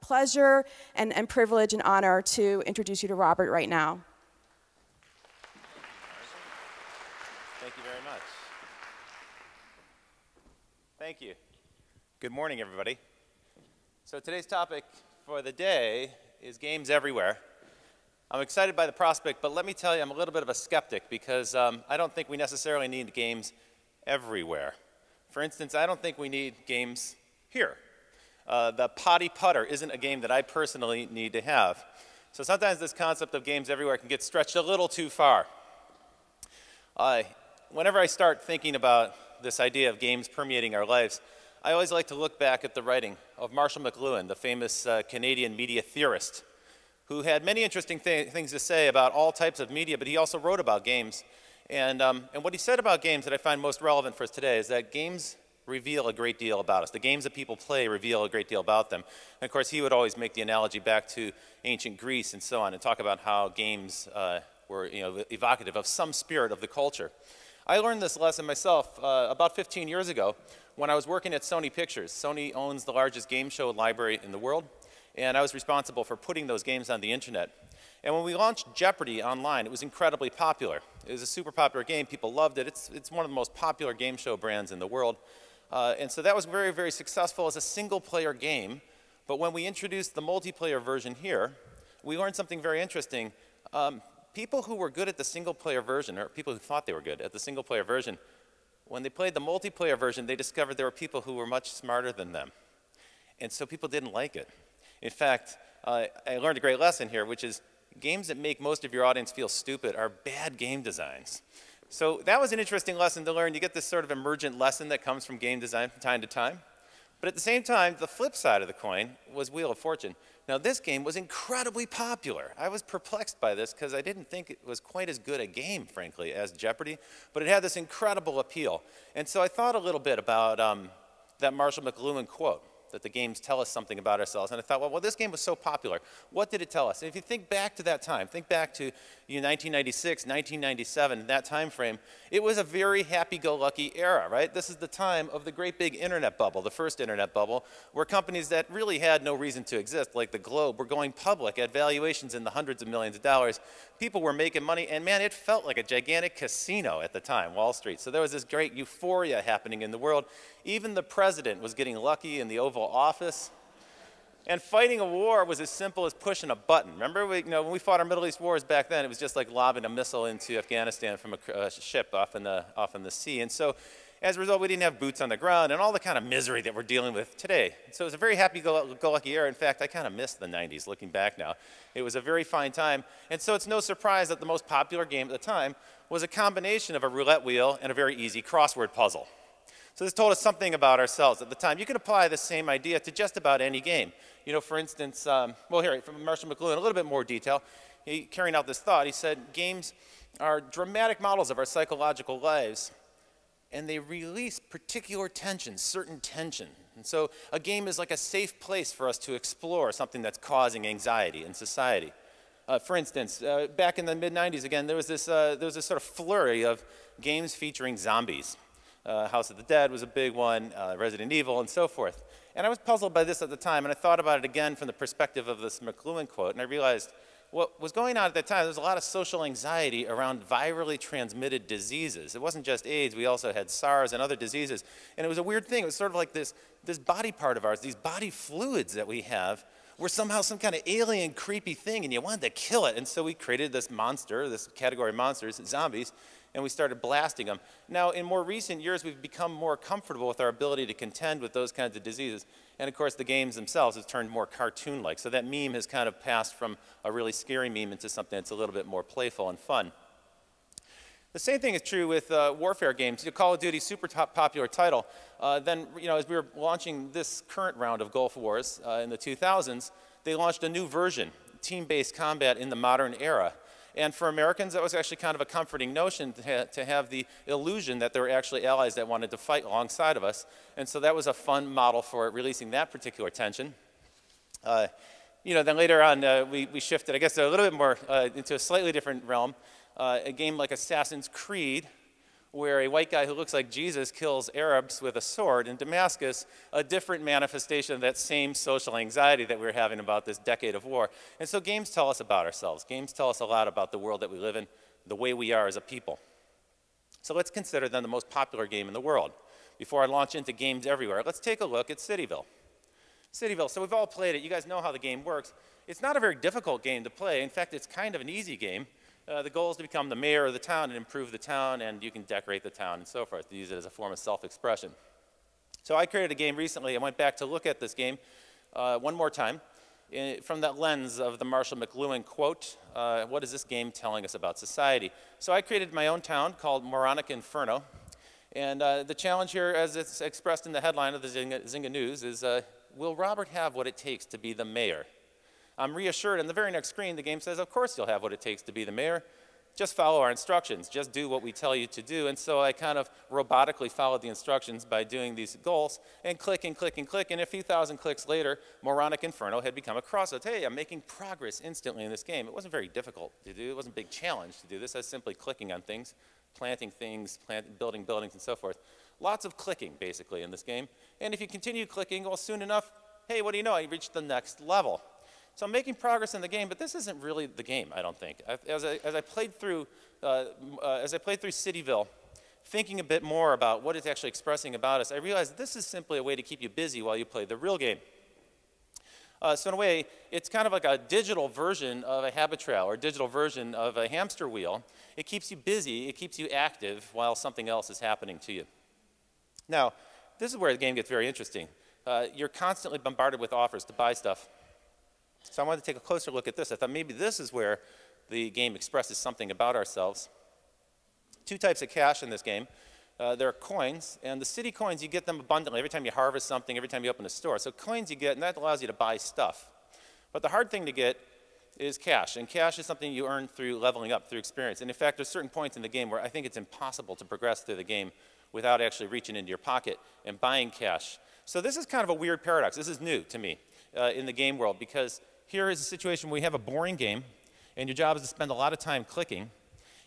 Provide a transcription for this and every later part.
pleasure and privilege and honor to introduce you to Robert right now. Thank you very much. Thank you. Good morning, everybody. So today's topic for the day is games everywhere. I'm excited by the prospect, but let me tell you, I'm a little bit of a skeptic because I don't think we necessarily need games everywhere. For instance, I don't think we need games here. The potty putter isn't a game that I personally need to have. So sometimes this concept of games everywhere can get stretched a little too far. Whenever I start thinking about this idea of games permeating our lives, I always like to look back at the writing of Marshall McLuhan, the famous Canadian media theorist, who had many interesting things to say about all types of media, but he also wrote about games. And what he said about games that I find most relevant for us today is that games reveal a great deal about us. The games that people play reveal a great deal about them. And of course, he would always make the analogy back to ancient Greece and so on, and talk about how games were evocative of some spirit of the culture. I learned this lesson myself about 15 years ago when I was working at Sony Pictures. Sony owns the largest game show library in the world, and I was responsible for putting those games on the internet. And when we launched Jeopardy online, it was incredibly popular. It was a super popular game. People loved it. It's one of the most popular game show brands in the world. And so that was very, very successful as a single-player game. But when we introduced the multiplayer version here, we learned something very interesting. People who were good at the single-player version, or people who thought they were good at the single-player version, when they played the multiplayer version, they discovered there were people who were much smarter than them. And so people didn't like it. In fact, I learned a great lesson here, which is games that make most of your audience feel stupid are bad game designs. So that was an interesting lesson to learn. You get this sort of emergent lesson that comes from game design from time to time. But at the same time, the flip side of the coin was Wheel of Fortune. Now, this game was incredibly popular. I was perplexed by this because I didn't think it was quite as good a game, frankly, as Jeopardy. But it had this incredible appeal. And so I thought a little bit about that Marshall McLuhan quote, that the games tell us something about ourselves. And I thought, well, this game was so popular. What did it tell us? And if you think back to that time, think back to 1996, 1997, that time frame, it was a very happy-go-lucky era, right? This is the time of the great big internet bubble, the first internet bubble, where companies that really had no reason to exist, like the Globe, were going public at valuations in the hundreds of millions of dollars. People were making money, and man, it felt like a gigantic casino at the time, Wall Street. So there was this great euphoria happening in the world. Even the president was getting lucky in the Oval Office. And fighting a war was as simple as pushing a button. Remember, when we fought our Middle East wars back then, it was just like lobbing a missile into Afghanistan from a ship off in the sea. And so, as a result, we didn't have boots on the ground and all the kind of misery that we're dealing with today. So it was a very happy-go-lucky era. In fact, I kind of miss the 90s, looking back now. It was a very fine time. And so it's no surprise that the most popular game at the time was a combination of a roulette wheel and a very easy crossword puzzle. So this told us something about ourselves at the time. You can apply the same idea to just about any game. For instance, well, here, from Marshall McLuhan, a little bit more detail. Carrying out this thought, he said, games are dramatic models of our psychological lives, and they release particular tension, certain tension. And so a game is like a safe place for us to explore something that's causing anxiety in society. For instance, back in the mid-90s, again, there was this sort of flurry of games featuring zombies. House of the Dead was a big one, Resident Evil, and so forth. And I was puzzled by this at the time, and I thought about it again from the perspective of this McLuhan quote, and I realized what was going on at that time, there was a lot of social anxiety around virally transmitted diseases. It wasn't just AIDS, we also had SARS and other diseases. And it was a weird thing. It was sort of like this body part of ours, these body fluids that we have, were somehow some kind of alien, creepy thing, and you wanted to kill it. And so we created this monster, this category of monsters, zombies, and we started blasting them. Now, in more recent years, we've become more comfortable with our ability to contend with those kinds of diseases. And of course, the games themselves have turned more cartoon-like. So that meme has kind of passed from a really scary meme into something that's a little bit more playful and fun. The same thing is true with warfare games. Call of Duty, super popular title. Then, as we were launching this current round of Gulf Wars in the 2000s, they launched a new version, team-based combat in the modern era. And for Americans, that was actually kind of a comforting notion to have the illusion that there were actually allies that wanted to fight alongside of us. And so that was a fun model for releasing that particular tension. Then later on, we shifted, I guess, a little bit more into a slightly different realm. A game like Assassin's Creed where a white guy who looks like Jesus kills Arabs with a sword in Damascus, a different manifestation of that same social anxiety that we were having about this decade of war. And so games tell us about ourselves. Games tell us a lot about the world that we live in, the way we are as a people. So let's consider then the most popular game in the world. Before I launch into games everywhere, let's take a look at CityVille. CityVille, so we've all played it. You guys know how the game works. It's not a very difficult game to play. In fact, it's kind of an easy game. The goal is to become the mayor of the town and improve the town, and you can decorate the town and so forth, to use it as a form of self-expression. So I created a game recently. I went back to look at this game one more time from that lens of the Marshall McLuhan quote, what is this game telling us about society? So I created my own town called Moronic Inferno. And the challenge here, as it's expressed in the headline of the Zynga News, is will Robert have what it takes to be the mayor? I'm reassured, on the very next screen, the game says, of course you'll have what it takes to be the mayor. Just follow our instructions. Just do what we tell you to do. And so I kind of robotically followed the instructions by doing these goals and click and click and click. And a few thousand clicks later, Moronic Inferno had become a crossroads. Hey, I'm making progress instantly in this game. It wasn't very difficult to do. It wasn't a big challenge to do this. I was simply clicking on things, planting things, building buildings, and so forth. Lots of clicking, basically, in this game. And if you continue clicking, well, soon enough, hey, what do you know? I reached the next level. So I'm making progress in the game, but this isn't really the game, I don't think. As I played through CityVille, thinking a bit more about what it's actually expressing about us, I realized this is simply a way to keep you busy while you play the real game. So in a way, it's kind of like a digital version of a habit trail or a digital version of a hamster wheel. It keeps you busy, it keeps you active while something else is happening to you. Now, this is where the game gets very interesting. You're constantly bombarded with offers to buy stuff. So I wanted to take a closer look at this. I thought maybe this is where the game expresses something about ourselves. Two types of cash in this game. There are coins, and the city coins, you get them abundantly every time you harvest something, every time you open a store. So coins you get, and that allows you to buy stuff. But the hard thing to get is cash, and cash is something you earn through leveling up, through experience. And in fact, there's certain points in the game where I think it's impossible to progress through the game without actually reaching into your pocket and buying cash. So this is kind of a weird paradox. This is new to me in the game world, because here is a situation where you have a boring game, and your job is to spend a lot of time clicking,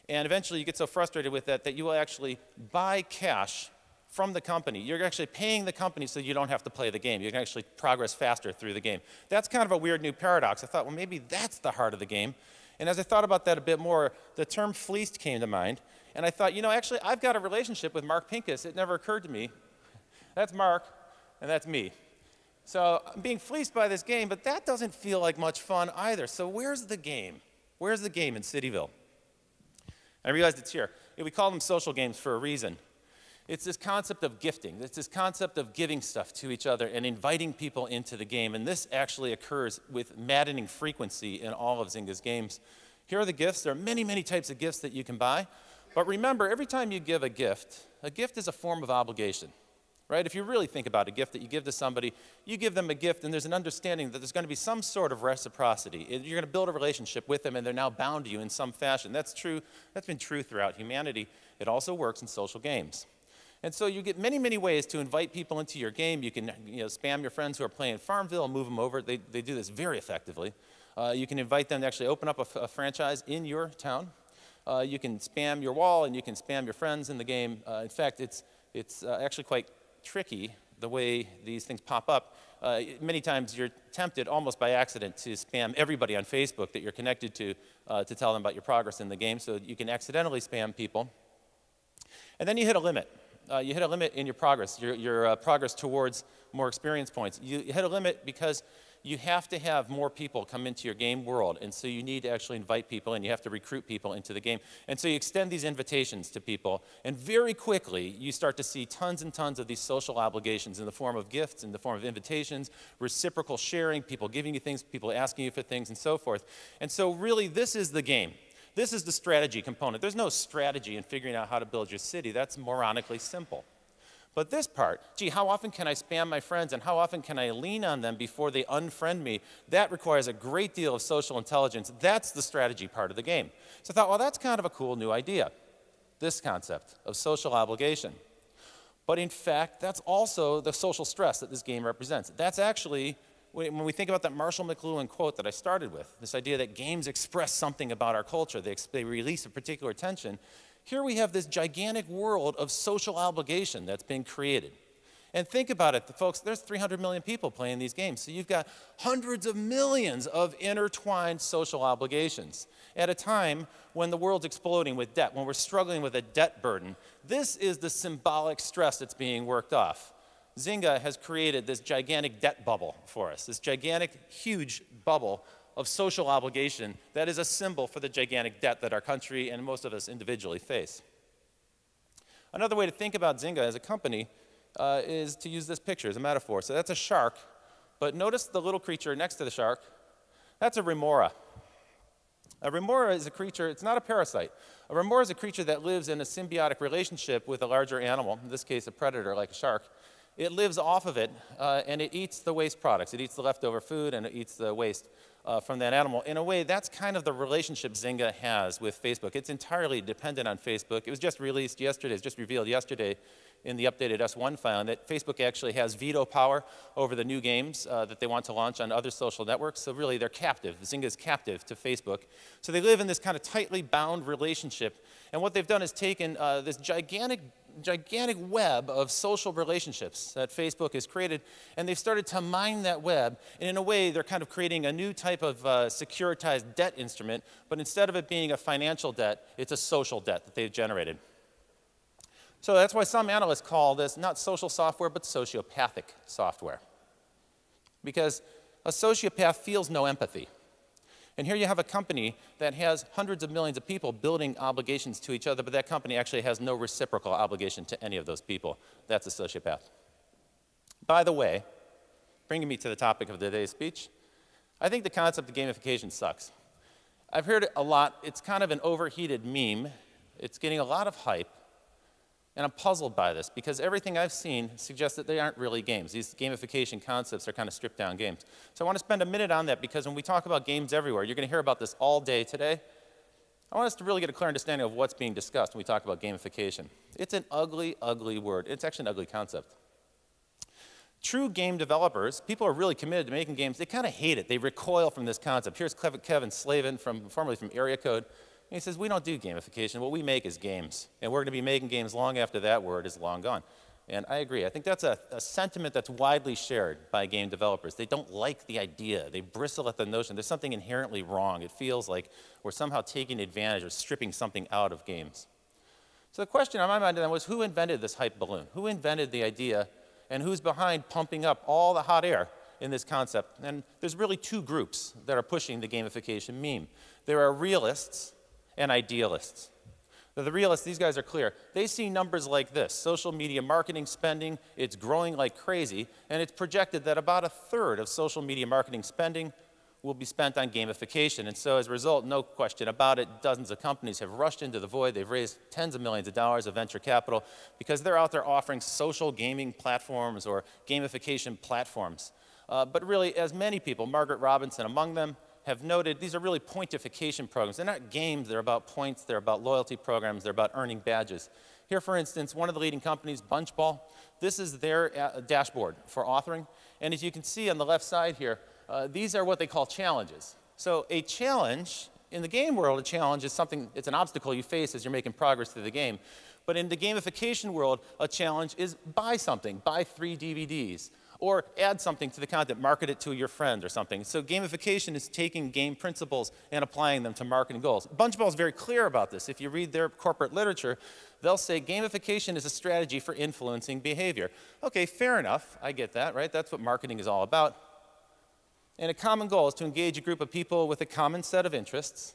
and eventually you get so frustrated with that that you will actually buy cash from the company. You're actually paying the company so you don't have to play the game. You can actually progress faster through the game. That's kind of a weird new paradox. I thought, well, maybe that's the heart of the game. And as I thought about that a bit more, the term fleeced came to mind, and I thought, you know, actually, I've got a relationship with Mark Pincus. It never occurred to me. That's Mark, and that's me. So I'm being fleeced by this game, but that doesn't feel like much fun either. So where's the game? Where's the game in CityVille? I realized it's here. We call them social games for a reason. It's this concept of gifting. It's this concept of giving stuff to each other and inviting people into the game. And this actually occurs with maddening frequency in all of Zynga's games. Here are the gifts. There are many, many types of gifts that you can buy. But remember, every time you give a gift is a form of obligation. Right? If you really think about a gift that you give to somebody, you give them a gift and there's an understanding that there's going to be some sort of reciprocity. You're going to build a relationship with them and they're now bound to you in some fashion. That's true. That's been true throughout humanity. It also works in social games. And so you get many, many ways to invite people into your game. You can spam your friends who are playing Farmville, move them over. They do this very effectively. You can invite them to actually open up a franchise in your town. You can spam your wall and you can spam your friends in the game. In fact, it's actually quite tricky the way these things pop up. Many times you're tempted almost by accident to spam everybody on Facebook that you're connected to tell them about your progress in the game, so you can accidentally spam people. And then you hit a limit. You hit a limit in your progress, your progress towards more experience points. You hit a limit because you have to have more people come into your game world, and so you need to actually invite people and you have to recruit people into the game. And so you extend these invitations to people, and very quickly you start to see tons and tons of these social obligations in the form of gifts, in the form of invitations, reciprocal sharing, people giving you things, people asking you for things, and so forth. And so really this is the game. This is the strategy component. There's no strategy in figuring out how to build your city. That's moronically simple. But this part, gee, how often can I spam my friends and how often can I lean on them before they unfriend me? That requires a great deal of social intelligence. That's the strategy part of the game. So I thought, well, that's kind of a cool new idea, this concept of social obligation. But in fact, that's also the social stress that this game represents. That's actually, when we think about that Marshall McLuhan quote that I started with, this idea that games express something about our culture, they release a particular tension, Here we have this gigantic world of social obligation that's been created. And think about it, folks, there's 300 million people playing these games. So you've got hundreds of millions of intertwined social obligations at a time when the world's exploding with debt, when we're struggling with a debt burden. This is the symbolic stress that's being worked off. Zynga has created this gigantic debt bubble for us, this gigantic, huge bubble of social obligation that is a symbol for the gigantic debt that our country and most of us individually face. Another way to think about Zynga as a company is to use this picture as a metaphor. So that's a shark, but notice the little creature next to the shark. That's a remora. A remora is a creature, it's not a parasite. A remora is a creature that lives in a symbiotic relationship with a larger animal, in this case a predator like a shark. It lives off of it, and it eats the waste products. It eats the leftover food, and it eats the waste from that animal. In a way, that's kind of the relationship Zynga has with Facebook. It's entirely dependent on Facebook. It was just released yesterday, it's just revealed yesterday in the updated S1 file that Facebook actually has veto power over the new games that they want to launch on other social networks. So really, they're captive. Zynga is captive to Facebook. So they live in this kind of tightly bound relationship. And what they've done is taken this gigantic web of social relationships that Facebook has created, and they've started to mine that web. And in a way, they're kind of creating a new type of securitized debt instrument, but instead of it being a financial debt, it's a social debt that they've generated. So that's why some analysts call this not social software, but sociopathic software. Because a sociopath feels no empathy. And here you have a company that has hundreds of millions of people building obligations to each other, but that company actually has no reciprocal obligation to any of those people. That's a sociopath. By the way, bringing me to the topic of today's speech, I think the concept of gamification sucks. I've heard it a lot. It's kind of an overheated meme. It's getting a lot of hype. And I'm puzzled by this because everything I've seen suggests that they aren't really games. These gamification concepts are kind of stripped down games. So I want to spend a minute on that because when we talk about games everywhere, you're going to hear about this all day today. I want us to really get a clear understanding of what's being discussed when we talk about gamification. It's an ugly, ugly word. It's actually an ugly concept. True game developers, people who are really committed to making games, they kind of hate it. They recoil from this concept. Here's Kevin Slavin, formerly from Area Code. And he says, we don't do gamification. What we make is games. And we're going to be making games long after that word is long gone. And I agree. I think that's a sentiment that's widely shared by game developers. They don't like the idea. They bristle at the notion. There's something inherently wrong. It feels like we're somehow taking advantage or stripping something out of games. So the question on my mind then was, who invented this hype balloon? Who invented the idea? And who's behind pumping up all the hot air in this concept? And there's really two groups that are pushing the gamification meme. There are realists and idealists. The realists, these guys are clear. They see numbers like this. Social media marketing spending, it's growing like crazy, and it's projected that about 1/3 of social media marketing spending will be spent on gamification. And so as a result, no question about it, dozens of companies have rushed into the void. They've raised tens of millions of dollars of venture capital because they're out there offering social gaming platforms or gamification platforms. But really, as many people, Margaret Robinson among them, have noted, these are really pointification programs. They're not games, they're about points, they're about loyalty programs, they're about earning badges. Here, for instance, one of the leading companies, Bunchball, this is their dashboard for authoring. And as you can see on the left side here, these are what they call challenges. So a challenge, in the game world, a challenge is something, it's an obstacle you face as you're making progress through the game. But in the gamification world, a challenge is buy something, buy 3 DVDs. Or add something to the content, market it to your friend or something. So gamification is taking game principles and applying them to marketing goals. Bunchball is very clear about this. If you read their corporate literature, they'll say gamification is a strategy for influencing behavior. Okay, fair enough. I get that, right? That's what marketing is all about. And a common goal is to engage a group of people with a common set of interests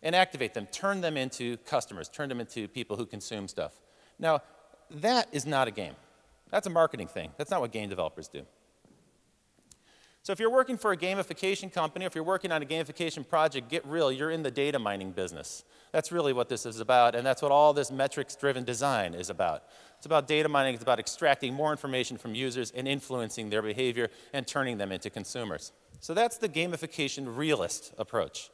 and activate them, turn them into customers, turn them into people who consume stuff. Now, that is not a game. That's a marketing thing. That's not what game developers do. So if you're working for a gamification company, if you're working on a gamification project, get real, you're in the data mining business. That's really what this is about, and that's what all this metrics-driven design is about. It's about data mining, it's about extracting more information from users and influencing their behavior and turning them into consumers. So that's the gamification realist approach.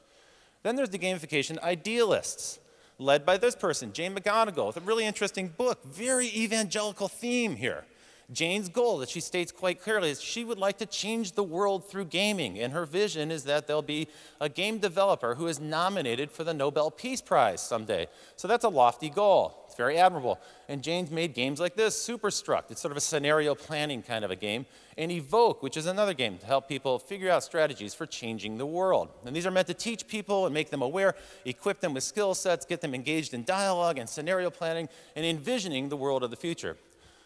Then there's the gamification idealists, led by this person, Jane McGonigal, with a really interesting book, very evangelical theme here. Jane's goal that she states quite clearly is she would like to change the world through gaming, and her vision is that there'll be a game developer who is nominated for the Nobel Peace Prize someday. So that's a lofty goal. It's very admirable. And Jane's made games like this, Superstruct. It's sort of a scenario planning kind of a game. And Evoke, which is another game to help people figure out strategies for changing the world. And these are meant to teach people and make them aware, equip them with skill sets, get them engaged in dialogue and scenario planning and envisioning the world of the future.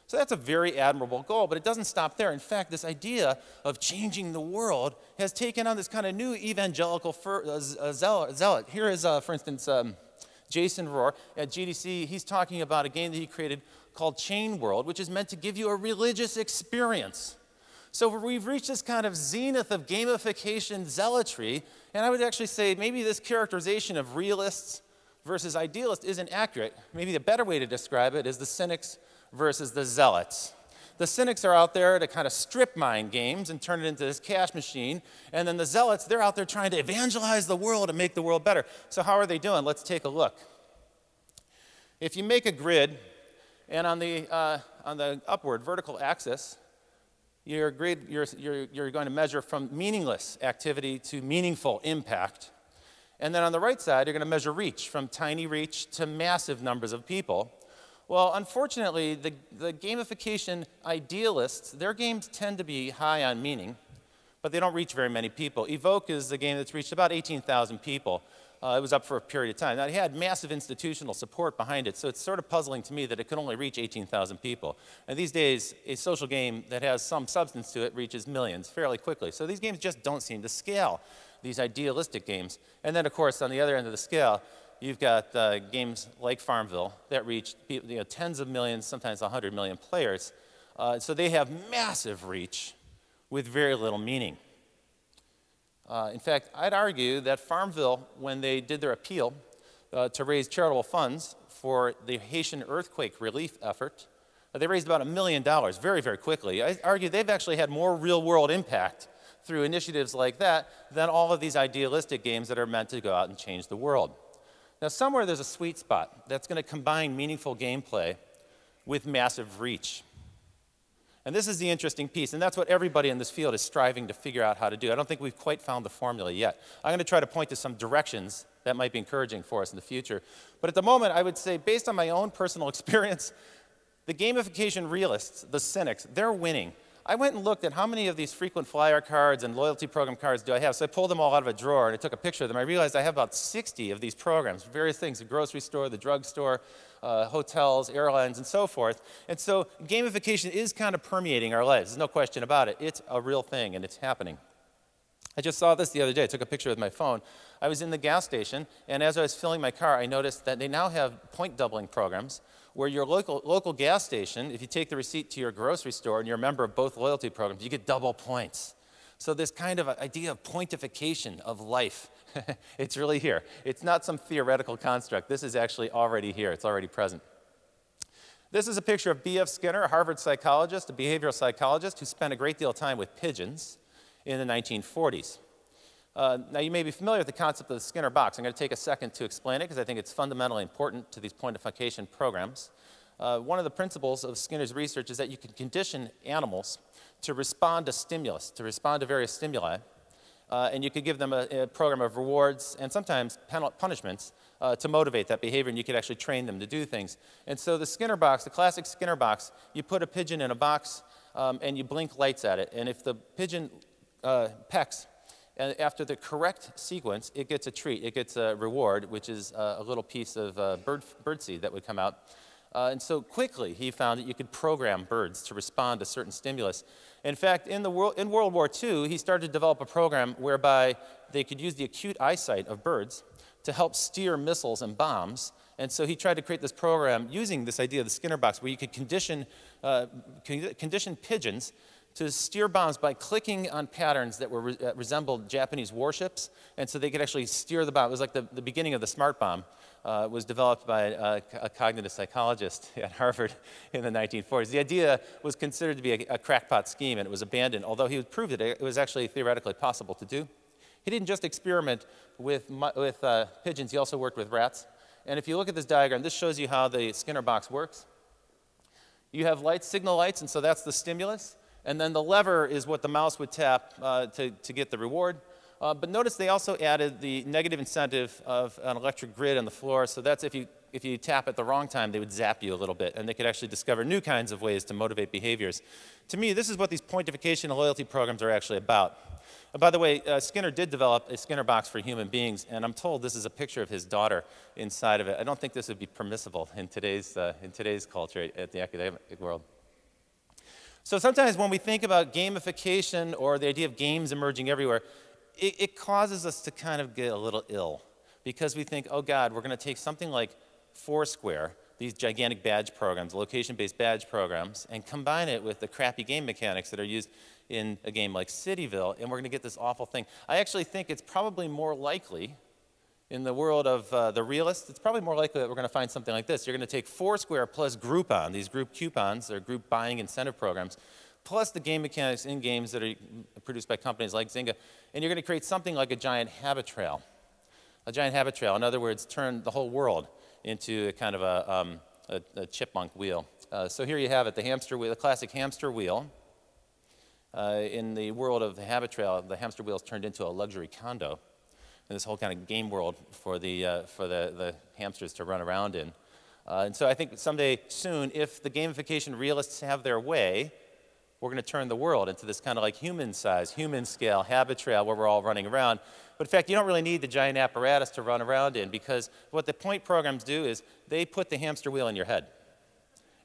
So that's a very admirable goal, but it doesn't stop there. In fact, this idea of changing the world has taken on this kind of new evangelical zealot. Here is, for instance, Jason Rohr at GDC. He's talking about a game that he created called Chain World, which is meant to give you a religious experience. So we've reached this kind of zenith of gamification zealotry, and I would actually say maybe this characterization of realists versus idealists isn't accurate. Maybe the better way to describe it is the cynics versus the zealots. The cynics are out there to kind of strip mine games and turn it into this cash machine, and then the zealots, they're out there trying to evangelize the world and make the world better. So how are they doing? Let's take a look. If you make a grid, and on the upward vertical axis, you're going to measure from meaningless activity to meaningful impact. And then on the right side, you're going to measure reach, from tiny reach to massive numbers of people. Well, unfortunately, the gamification idealists, their games tend to be high on meaning, but they don't reach very many people. Evoke is the game that's reached about 18,000 people. It was up for a period of time. Now, it had massive institutional support behind it, so it's sort of puzzling to me that it could only reach 18,000 people. And these days, a social game that has some substance to it reaches millions fairly quickly. So these games just don't seem to scale, these idealistic games. And then, of course, on the other end of the scale, you've got games like Farmville that reach tens of millions, sometimes 100 million players. So they have massive reach with very little meaning. In fact, I'd argue that Farmville, when they did their appeal to raise charitable funds for the Haitian earthquake relief effort, they raised about $1 million very, very quickly. I argue they've actually had more real-world impact through initiatives like that than all of these idealistic games that are meant to go out and change the world. Now, somewhere there's a sweet spot that's going to combine meaningful gameplay with massive reach. And this is the interesting piece, and that's what everybody in this field is striving to figure out how to do. I don't think we've quite found the formula yet. I'm going to try to point to some directions that might be encouraging for us in the future. But at the moment, I would say, based on my own personal experience, the gamification realists, the cynics, they're winning. I went and looked at how many of these frequent flyer cards and loyalty program cards do I have. So I pulled them all out of a drawer and I took a picture of them. I realized I have about 60 of these programs, various things, the grocery store, the drugstore, hotels, airlines, and so forth. And so gamification is kind of permeating our lives. There's no question about it. It's a real thing and it's happening. I just saw this the other day. I took a picture with my phone. I was in the gas station, and as I was filling my car, I noticed that they now have point doubling programs where your local gas station, if you take the receipt to your grocery store and you're a member of both loyalty programs, you get double points. So this kind of idea of pointification of life, it's really here. It's not some theoretical construct. This is actually already here. It's already present. This is a picture of B.F. Skinner, a Harvard psychologist, a behavioral psychologist who spent a great deal of time with pigeons in the 1940s. Now, you may be familiar with the concept of the Skinner box. I'm going to take a second to explain it because I think it's fundamentally important to these pointification programs. One of the principles of Skinner's research is that you can condition animals to respond to stimulus, to respond to various stimuli, and you could give them a program of rewards and sometimes punishments to motivate that behavior, and you could actually train them to do things. And so the Skinner box, the classic Skinner box, you put a pigeon in a box and you blink lights at it, and if the pigeon pecks, and after the correct sequence, it gets a treat. It gets a reward, which is a little piece of birdseed that would come out. And so quickly, he found that you could program birds to respond to certain stimulus. In fact, in World War II, he started to develop a program whereby they could use the acute eyesight of birds to help steer missiles and bombs. And so he tried to create this program using this idea of the Skinner box, where you could condition pigeons to steer bombs by clicking on patterns that were resembled Japanese warships, and so they could actually steer the bomb. It was like the beginning of the smart bomb. Was developed by a cognitive psychologist at Harvard in the 1940s. The idea was considered to be a crackpot scheme, and it was abandoned, although he proved that it was actually theoretically possible to do. He didn't just experiment with pigeons, he also worked with rats. And if you look at this diagram, this shows you how the Skinner box works. You have lights, signal lights, and so that's the stimulus. And then the lever is what the mouse would tap to get the reward. But notice they also added the negative incentive of an electric grid on the floor. So that's if you tap at the wrong time, they would zap you a little bit, and they could actually discover new kinds of ways to motivate behaviors. To me, this is what these pointification and loyalty programs are actually about. By the way, Skinner did develop a Skinner box for human beings, and I'm told this is a picture of his daughter inside of it. I don't think this would be permissible in today's culture at the academic world. So sometimes when we think about gamification or the idea of games emerging everywhere, it causes us to kind of get a little ill, because we think, oh God, we're going to take something like Foursquare, these gigantic badge programs, location-based badge programs, and combine it with the crappy game mechanics that are used in a game like CityVille, and we're going to get this awful thing. I actually think it's probably more likely, in the world of the realists, it's probably more likely that we're going to find something like this. You're going to take Foursquare plus Groupon, these group coupons, or group buying incentive programs, plus the game mechanics in games that are produced by companies like Zynga, and you're going to create something like a giant habit trail. A giant habit trail, in other words, turn the whole world into a kind of a chipmunk wheel. So here you have it, the hamster wheel, the classic hamster wheel. In the world of the habit trail, the hamster wheel is turned into a luxury condo, and this whole kind of game world for the hamsters to run around in. And so I think someday soon, if the gamification realists have their way, we're going to turn the world into this kind of like human size, human scale habit trail where we're all running around. But in fact, you don't really need the giant apparatus to run around in, because what the point programs do is they put the hamster wheel in your head.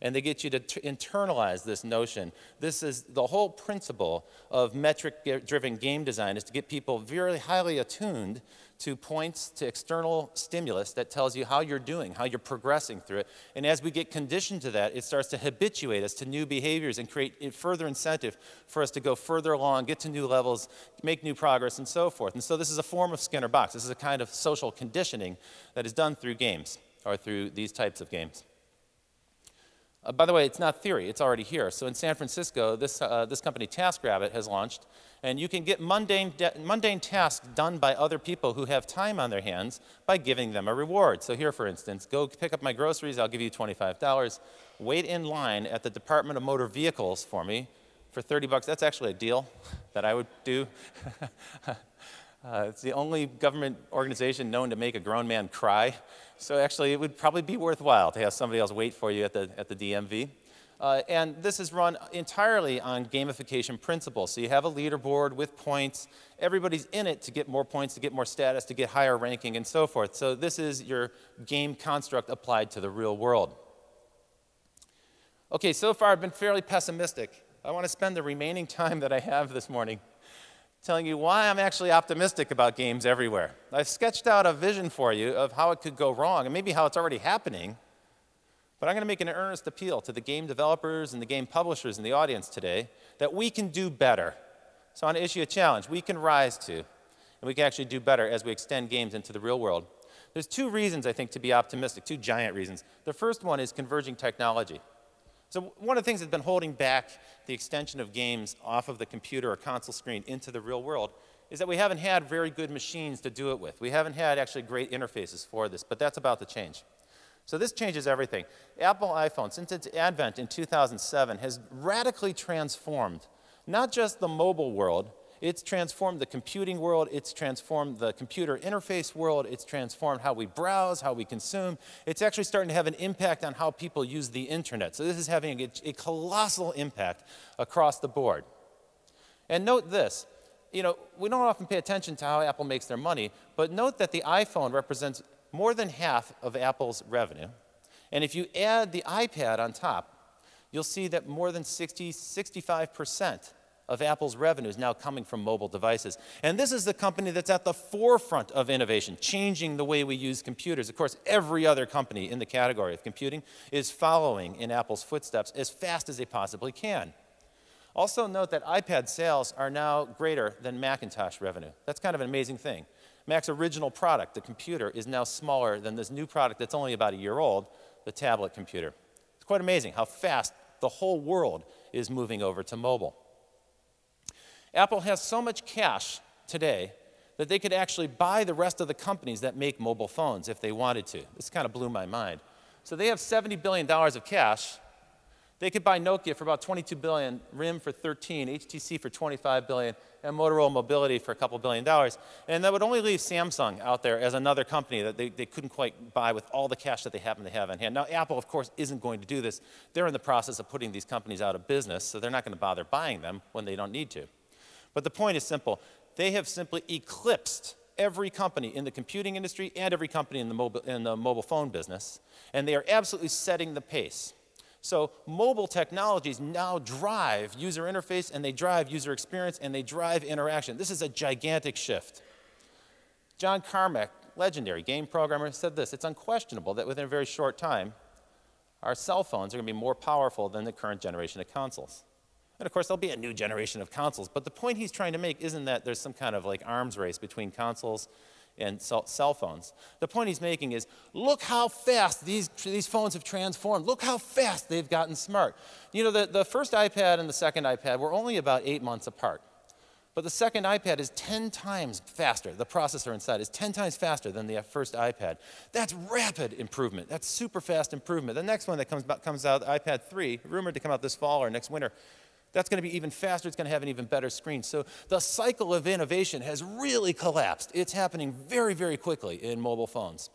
And they get you to internalize this notion. This is the whole principle of metric-driven game design, is to get people very highly attuned to points, to external stimulus that tells you how you're doing, how you're progressing through it. And as we get conditioned to that, it starts to habituate us to new behaviors and create further incentive for us to go further along, get to new levels, make new progress, and so forth. And so this is a form of Skinner box. This is a kind of social conditioning that is done through games, or through these types of games. By the way, it's not theory, it's already here. So in San Francisco, this company TaskRabbit has launched, and you can get mundane tasks done by other people who have time on their hands by giving them a reward. So here, for instance, go pick up my groceries, I'll give you $25. Wait in line at the Department of Motor Vehicles for me for 30 bucks. That's actually a deal that I would do. It's the only government organization known to make a grown man cry. So actually, it would probably be worthwhile to have somebody else wait for you at the DMV. And this is run entirely on gamification principles. So you have a leaderboard with points. Everybody's in it to get more points, to get more status, to get higher ranking, and so forth. So this is your game construct applied to the real world. Okay, so far I've been fairly pessimistic. I want to spend the remaining time that I have this morning telling you why I'm actually optimistic about games everywhere. I've sketched out a vision for you of how it could go wrong, and maybe how it's already happening. But I'm going to make an earnest appeal to the game developers and the game publishers in the audience today that we can do better. So I want to issue a challenge we can rise to, and we can actually do better as we extend games into the real world. There's two reasons, I think, to be optimistic, two giant reasons. The first one is converging technology. So one of the things that's been holding back the extension of games off of the computer or console screen into the real world is that we haven't had very good machines to do it with. We haven't had actually great interfaces for this, but that's about to change. So this changes everything. Apple iPhone, since its advent in 2007, has radically transformed not just the mobile world, it's transformed the computing world, it's transformed the computer interface world, it's transformed how we browse, how we consume. It's actually starting to have an impact on how people use the internet. So this is having a colossal impact across the board. And note this, we don't often pay attention to how Apple makes their money, but note that the iPhone represents more than half of Apple's revenue. And if you add the iPad on top, you'll see that more than 65% of Apple's revenue is now coming from mobile devices. And this is the company that's at the forefront of innovation, changing the way we use computers. Of course, every other company in the category of computing is following in Apple's footsteps as fast as they possibly can. Also note that iPad sales are now greater than Macintosh revenue. That's kind of an amazing thing. Mac's original product, the computer, is now smaller than this new product that's only about a year old, the tablet computer. It's quite amazing how fast the whole world is moving over to mobile. Apple has so much cash today that they could actually buy the rest of the companies that make mobile phones if they wanted to. This kind of blew my mind. So they have $70 billion of cash. They could buy Nokia for about 22 billion, RIM for 13, HTC for 25 billion, and Motorola Mobility for a couple $1 billion. And that would only leave Samsung out there as another company that they couldn't quite buy with all the cash that they happen to have on hand. Now, Apple, of course, isn't going to do this. They're in the process of putting these companies out of business, so they're not going to bother buying them when they don't need to. But the point is simple. They have simply eclipsed every company in the computing industry and every company in the mobile phone business, and they are absolutely setting the pace. So mobile technologies now drive user interface, and they drive user experience, and they drive interaction. This is a gigantic shift. John Carmack, legendary game programmer, said this: it's unquestionable that within a very short time, our cell phones are going to be more powerful than the current generation of consoles. And of course, there'll be a new generation of consoles, but the point he's trying to make isn't that there's some kind of like arms race between consoles and cell phones. The point he's making is, look how fast these phones have transformed. Look how fast they've gotten smart. You know, the first iPad and the second iPad were only about 8 months apart. But the second iPad is 10 times faster. The processor inside is 10 times faster than the first iPad. That's rapid improvement. That's super fast improvement. The next one that comes out, iPad 3, rumored to come out this fall or next winter, that's going to be even faster. It's going to have an even better screen. So the cycle of innovation has really collapsed. It's happening very, very quickly in mobile phones.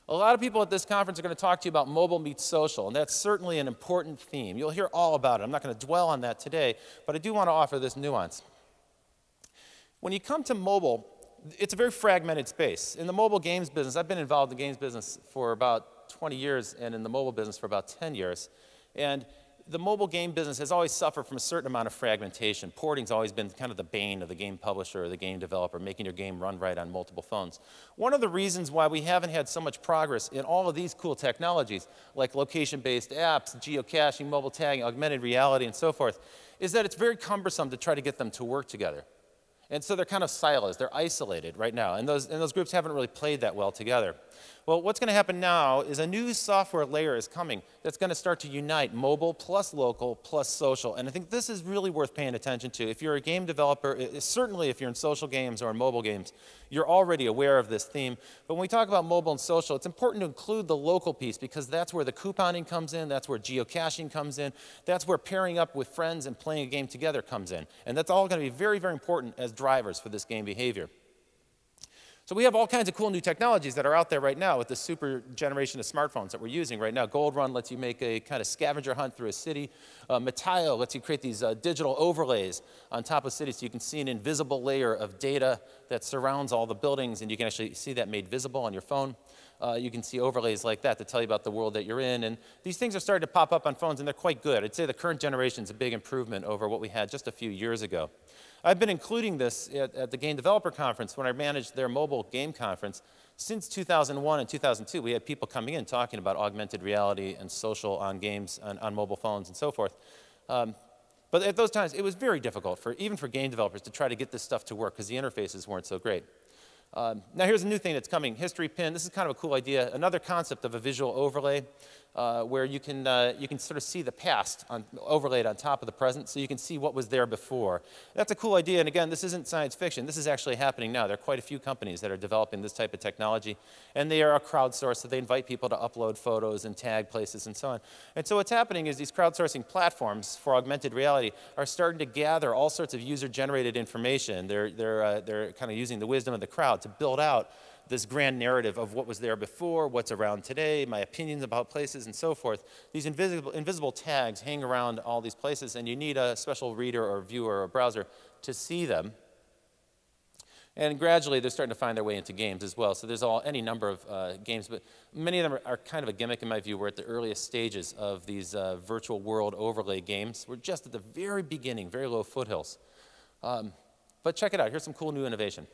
A lot of people at this conference are going to talk to you about mobile meets social, and that's certainly an important theme. You'll hear all about it. I'm not going to dwell on that today, but I do want to offer this nuance. When you come to mobile, it's a very fragmented space. In the mobile games business, I've been involved in the games business for about 20 years and in the mobile business for about 10 years. And the mobile game business has always suffered from a certain amount of fragmentation. Porting's always been kind of the bane of the game publisher or the game developer, making your game run right on multiple phones. One of the reasons why we haven't had so much progress in all of these cool technologies, like location-based apps, geocaching, mobile tagging, augmented reality, and so forth, is that it's very cumbersome to try to get them to work together. And so they're kind of silos. They're isolated right now. And those groups haven't really played that well together. Well, what's going to happen now is a new software layer is coming that's going to start to unite mobile plus local plus social. And I think this is really worth paying attention to. If you're a game developer, certainly if you're in social games or in mobile games, you're already aware of this theme. But when we talk about mobile and social, it's important to include the local piece, because that's where the couponing comes in, that's where geocaching comes in, that's where pairing up with friends and playing a game together comes in. And that's all going to be very, very important as drivers for this game behavior. So we have all kinds of cool new technologies that are out there right now with the super generation of smartphones that we're using right now. Gold Run lets you make a kind of scavenger hunt through a city. Metile lets you create these digital overlays on top of cities so you can see an invisible layer of data that surrounds all the buildings, and you can actually see that made visible on your phone. You can see overlays like that to tell you about the world that you're in. And these things are starting to pop up on phones, and they're quite good. I'd say the current generation is a big improvement over what we had just a few years ago. I've been including this at the Game Developer Conference when I managed their mobile game conference. Since 2001 and 2002, we had people coming in talking about augmented reality and social on games, on mobile phones and so forth. But at those times, it was very difficult, even for game developers, to try to get this stuff to work because the interfaces weren't so great. Now here's a new thing that's coming, History Pin. This is kind of a cool idea, another concept of a visual overlay where you can sort of see the past overlaid on top of the present, so you can see what was there before. That's a cool idea, and again, this isn't science fiction. This is actually happening now. There are quite a few companies that are developing this type of technology, and they are crowdsourced, so they invite people to upload photos and tag places and so on. And so what's happening is these crowdsourcing platforms for augmented reality are starting to gather all sorts of user-generated information. They're kind of using the wisdom of the crowd to build out this grand narrative of what was there before, what's around today, my opinions about places, and so forth. These invisible tags hang around all these places, and you need a special reader or viewer or browser to see them. And gradually, they're starting to find their way into games as well. So there's any number of games, but many of them are kind of a gimmick in my view. We're at the earliest stages of these virtual world overlay games. We're just at the very beginning, very low foothills. But check it out. Here's some cool new innovation.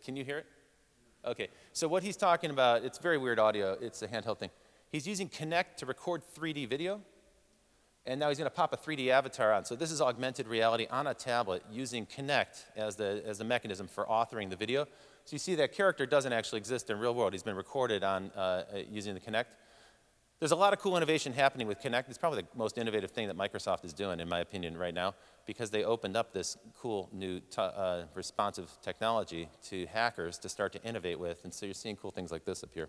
Can you hear it? Okay, so what he's talking about, it's very weird audio. It's a handheld thing. He's using Kinect to record 3D video, and now he's going to pop a 3D avatar on. So this is augmented reality on a tablet using Kinect as the mechanism for authoring the video. So you see that character doesn't actually exist in real world. He's been recorded on using the Kinect. There's a lot of cool innovation happening with Kinect. It's probably the most innovative thing that Microsoft is doing, in my opinion, right now, because they opened up this cool new responsive technology to hackers to start to innovate with. And so you're seeing cool things like this up here.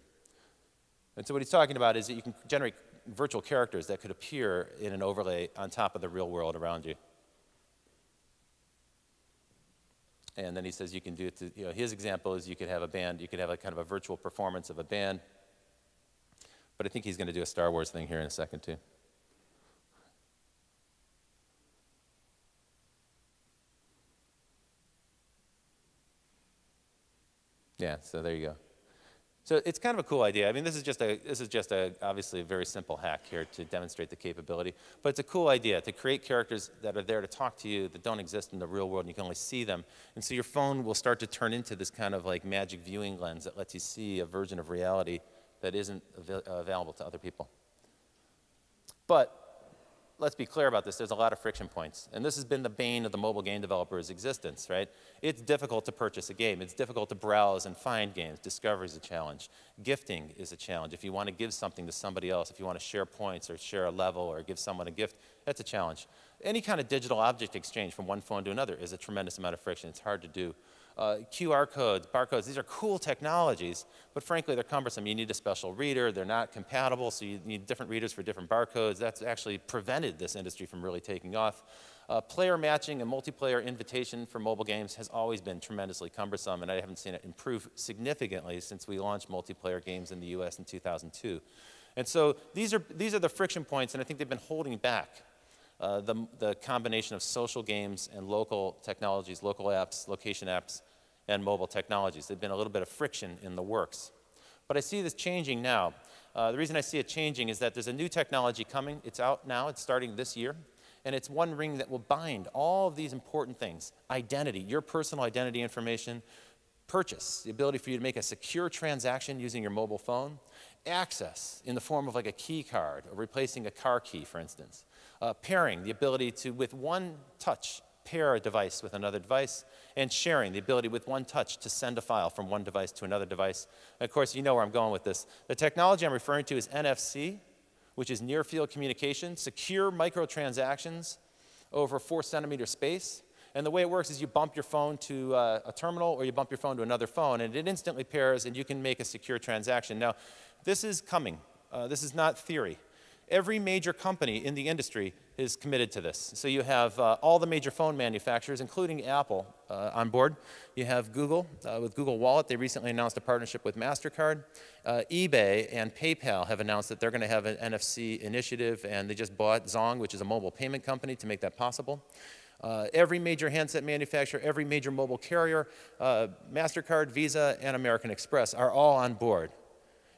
And so what he's talking about is that you can generate virtual characters that could appear in an overlay on top of the real world around you. And then he says you can do it to, you know, his example is you could have a band, you could have a kind of a virtual performance of a band. But I think he's going to do a Star Wars thing here in a second, too. Yeah, so there you go. So it's kind of a cool idea. I mean, this is just obviously a very simple hack here to demonstrate the capability. But it's a cool idea to create characters that are there to talk to you that don't exist in the real world, and you can only see them. And so your phone will start to turn into this kind of like magic viewing lens that lets you see a version of reality that isn't available to other people. But let's be clear about this. There's a lot of friction points. And this has been the bane of the mobile game developer's existence, right? It's difficult to purchase a game. It's difficult to browse and find games. Discovery is a challenge. Gifting is a challenge. If you want to give something to somebody else, if you want to share points or share a level or give someone a gift, that's a challenge. Any kind of digital object exchange from one phone to another is a tremendous amount of friction. It's hard to do. QR codes, barcodes, these are cool technologies, but frankly, they're cumbersome. You need a special reader. They're not compatible, so you need different readers for different barcodes. That's actually prevented this industry from really taking off. Player matching and multiplayer invitation for mobile games has always been tremendously cumbersome, and I haven't seen it improve significantly since we launched multiplayer games in the US in 2002. And so these are the friction points, and I think they've been holding back the combination of social games and local technologies, local apps, location apps, and mobile technologies. There's been a little bit of friction in the works. But I see this changing now. The reason I see it changing is that there's a new technology coming. It's out now. It's starting this year. And it's one ring that will bind all of these important things. Identity, your personal identity information. Purchase, the ability for you to make a secure transaction using your mobile phone. Access, in the form of like a key card, or replacing a car key, for instance. Pairing, the ability to, with one touch, pair a device with another device, and sharing, the ability with one touch to send a file from one device to another device. And of course, you know where I'm going with this. The technology I'm referring to is NFC, which is near-field communication, secure microtransactions over 4-centimeter space. And the way it works is you bump your phone to a terminal, or you bump your phone to another phone, and it instantly pairs, and you can make a secure transaction. Now, this is coming. This is not theory. Every major company in the industry is committed to this. So you have all the major phone manufacturers, including Apple, on board. You have Google, with Google Wallet. They recently announced a partnership with MasterCard. eBay and PayPal have announced that they're going to have an NFC initiative, and they just bought Zong, which is a mobile payment company, to make that possible. Every major handset manufacturer, every major mobile carrier, MasterCard, Visa, and American Express are all on board.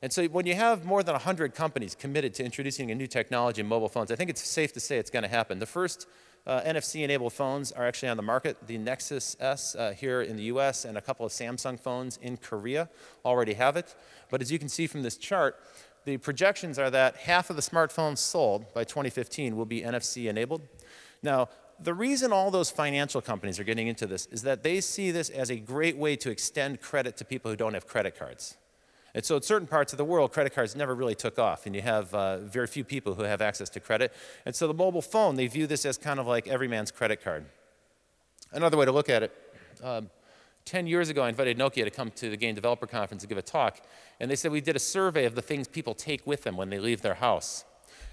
And so when you have more than 100 companies committed to introducing a new technology in mobile phones, I think it's safe to say it's going to happen. The first NFC-enabled phones are actually on the market. The Nexus S here in the US and a couple of Samsung phones in Korea already have it. But as you can see from this chart, the projections are that half of the smartphones sold by 2015 will be NFC-enabled. Now, the reason all those financial companies are getting into this is that they see this as a great way to extend credit to people who don't have credit cards. And so in certain parts of the world, credit cards never really took off, and you have very few people who have access to credit. And so the mobile phone, they view this as kind of like every man's credit card. Another way to look at it, 10 years ago, I invited Nokia to come to the Game Developer Conference and give a talk, and they said we did a survey of the things people take with them when they leave their house.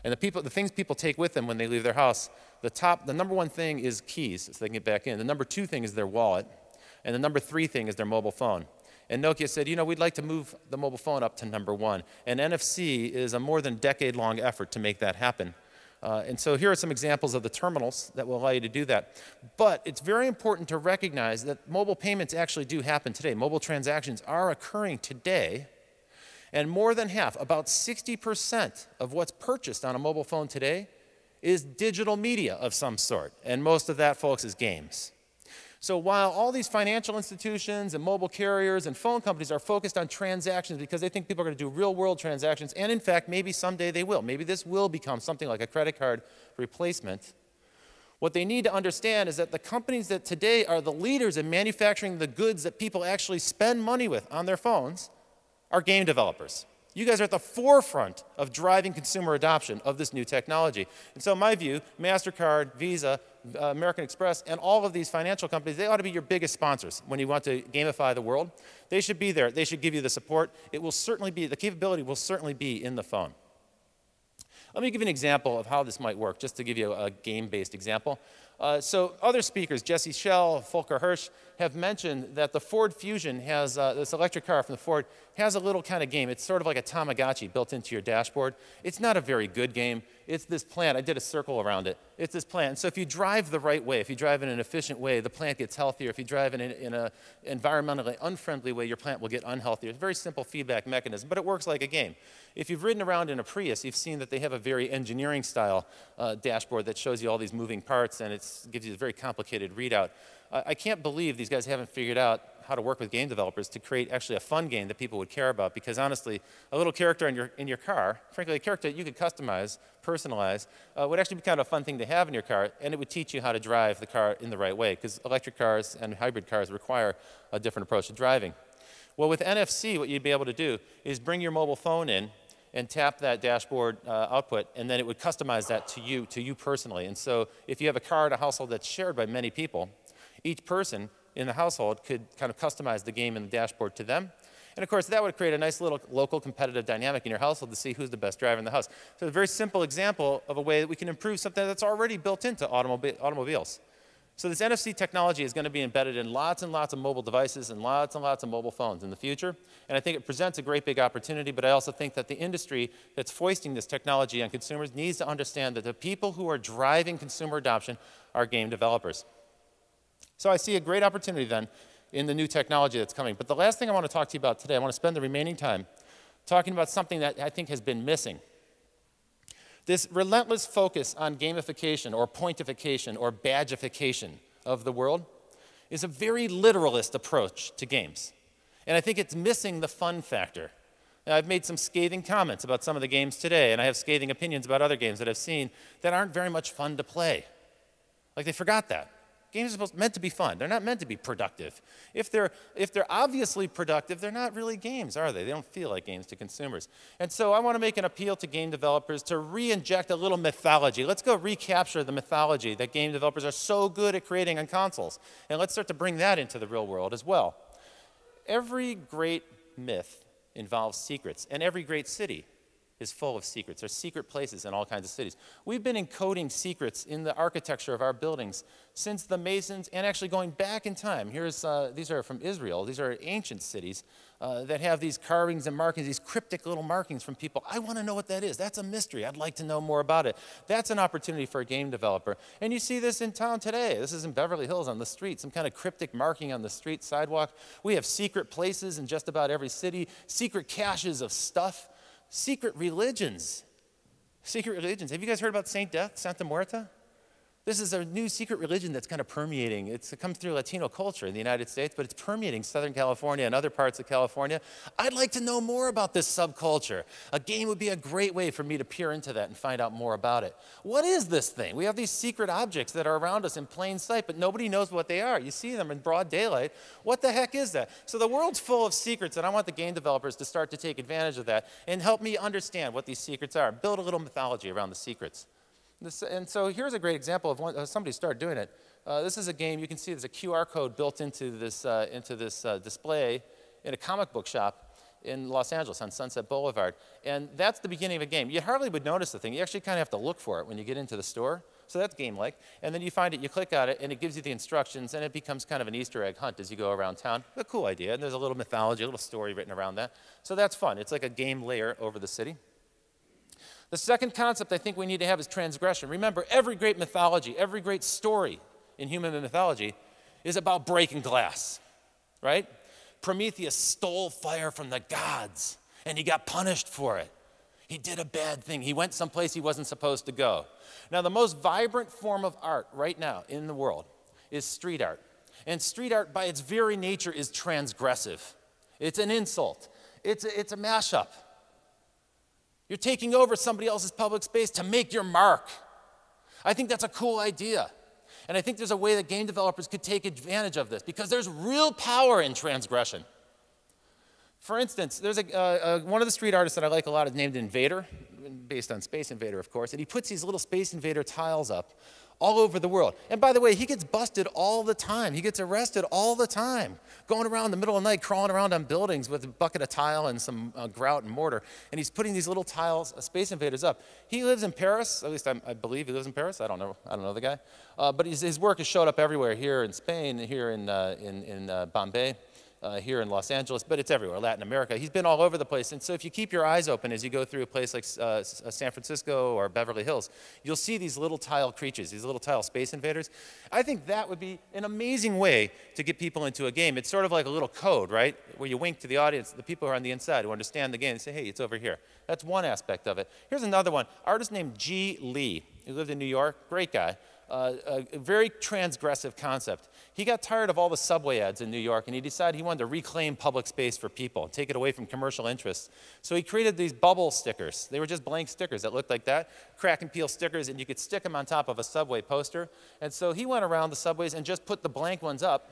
And the things people take with them when they leave their house, the number one thing is keys, so they can get back in. The number two thing is their wallet, and the number three thing is their mobile phone. And Nokia said, you know, we'd like to move the mobile phone up to number one. And NFC is a more than decade-long effort to make that happen. And so here are some examples of the terminals that will allow you to do that. But it's very important to recognize that mobile payments actually do happen today. Mobile transactions are occurring today. And more than half, about 60% of what's purchased on a mobile phone today is digital media of some sort. And most of that, folks, is games. So while all these financial institutions and mobile carriers and phone companies are focused on transactions because they think people are going to do real-world transactions, and in fact, maybe someday they will. Maybe this will become something like a credit card replacement. What they need to understand is that the companies that today are the leaders in manufacturing the goods that people actually spend money with on their phones are game developers. You guys are at the forefront of driving consumer adoption of this new technology. And so in my view, MasterCard, Visa, American Express, and all of these financial companies, they ought to be your biggest sponsors when you want to gamify the world. They should be there. They should give you the support. It will certainly be, the capability will certainly be in the phone. Let me give you an example of how this might work, just to give you a game-based example. So other speakers, Jesse Schell, Volker Hirsch, have mentioned that the Ford Fusion has, this electric car from the Ford, has a little kind of game. It's sort of like a Tamagotchi built into your dashboard. It's not a very good game. It's this plant. I did a circle around it. It's this plant. And so if you drive the right way, if you drive in an efficient way, the plant gets healthier. If you drive in an environmentally unfriendly way, your plant will get unhealthier. It's a very simple feedback mechanism, but it works like a game. If you've ridden around in a Prius, you've seen that they have a very engineering-style dashboard that shows you all these moving parts, and it gives you a very complicated readout. I can't believe these guys haven't figured out how to work with game developers to create actually a fun game that people would care about, because honestly, a little character in your car, frankly, a character that you could customize, personalize, would actually be kind of a fun thing to have in your car, and it would teach you how to drive the car in the right way, because electric cars and hybrid cars require a different approach to driving. Well, with NFC, what you'd be able to do is bring your mobile phone in and tap that dashboard output, and then it would customize that to you personally. And so if you have a car in a household that's shared by many people, each person in the household could kind of customize the game in the dashboard to them. And of course, that would create a nice little local competitive dynamic in your household to see who's the best driver in the house. So a very simple example of a way that we can improve something that's already built into automobiles. So this NFC technology is going to be embedded in lots and lots of mobile devices and lots of mobile phones in the future. And I think it presents a great big opportunity, but I also think that the industry that's foisting this technology on consumers needs to understand that the people who are driving consumer adoption are game developers. So I see a great opportunity then in the new technology that's coming. But the last thing I want to talk to you about today, I want to spend the remaining time talking about something that I think has been missing. This relentless focus on gamification or pointification or badgification of the world is a very literalist approach to games. And I think it's missing the fun factor. Now, I've made some scathing comments about some of the games today, and I have scathing opinions about other games that I've seen that aren't very much fun to play. Like, they forgot that. Games are meant to be fun. They're not meant to be productive. If they're obviously productive, they're not really games, are they? They don't feel like games to consumers. And so I want to make an appeal to game developers to re-inject a little mythology. Let's go recapture the mythology that game developers are so good at creating on consoles. And let's start to bring that into the real world as well. Every great myth involves secrets, and every great city is full of secrets. There's secret places in all kinds of cities. We've been encoding secrets in the architecture of our buildings since the Masons, and actually going back in time. These are from Israel. These are ancient cities that have these carvings and markings, these cryptic little markings from people. I want to know what that is. That's a mystery. I'd like to know more about it. That's an opportunity for a game developer. And you see this in town today. This is in Beverly Hills on the street, some kind of cryptic marking on the street sidewalk. We have secret places in just about every city, secret caches of stuff. Secret religions. Secret religions. Have you guys heard about Saint Death, Santa Muerta? This is a new secret religion that's kind of permeating. It comes through Latino culture in the United States, but it's permeating Southern California and other parts of California. I'd like to know more about this subculture. A game would be a great way for me to peer into that and find out more about it. What is this thing? We have these secret objects that are around us in plain sight, but nobody knows what they are. You see them in broad daylight. What the heck is that? So the world's full of secrets, and I want the game developers to start to take advantage of that and help me understand what these secrets are. Build a little mythology around the secrets. And so here's a great example of somebody started doing it. This is a game. You can see there's a QR code built into this display in a comic book shop in Los Angeles on Sunset Boulevard. And that's the beginning of a game. You hardly would notice the thing. You actually kind of have to look for it when you get into the store. So that's game-like. And then you find it, you click on it, and it gives you the instructions, and it becomes kind of an Easter egg hunt as you go around town. A cool idea. And there's a little mythology, a little story written around that. So that's fun. It's like a game layer over the city. The second concept I think we need to have is transgression. Remember, every great mythology, every great story in human mythology is about breaking glass, right? Prometheus stole fire from the gods, and he got punished for it. He did a bad thing. He went someplace he wasn't supposed to go. Now, the most vibrant form of art right now in the world is street art. And street art, by its very nature, is transgressive. It's an insult. It's a mashup. You're taking over somebody else's public space to make your mark. I think that's a cool idea. And I think there's a way that game developers could take advantage of this, because there's real power in transgression. For instance, there's one of the street artists that I like a lot is named Invader, based on Space Invader, of course, and he puts these little Space Invader tiles up all over the world. And by the way, he gets busted all the time. He gets arrested all the time, going around in the middle of the night, crawling around on buildings with a bucket of tile and some grout and mortar, and he's putting these little tiles, Space Invaders up. He lives in Paris, at least I believe he lives in Paris. I don't know the guy. But his work has showed up everywhere, here in Spain, here in Bombay, here in Los Angeles, but it's everywhere, Latin America. He's been all over the place, and so if you keep your eyes open as you go through a place like San Francisco or Beverly Hills, you'll see these little tile creatures, these little tile Space Invaders. I think that would be an amazing way to get people into a game. It's sort of like a little code, right, where you wink to the audience, the people who are on the inside who understand the game, and say, hey, it's over here. That's one aspect of it. Here's another one. Artist named G. Lee, who lived in New York, great guy. A very transgressive concept. He got tired of all the subway ads in New York, and he decided he wanted to reclaim public space for people and take it away from commercial interests. So he created these bubble stickers. They were just blank stickers that looked like that, crack and peel stickers, and you could stick them on top of a subway poster. And so he went around the subways and just put the blank ones up.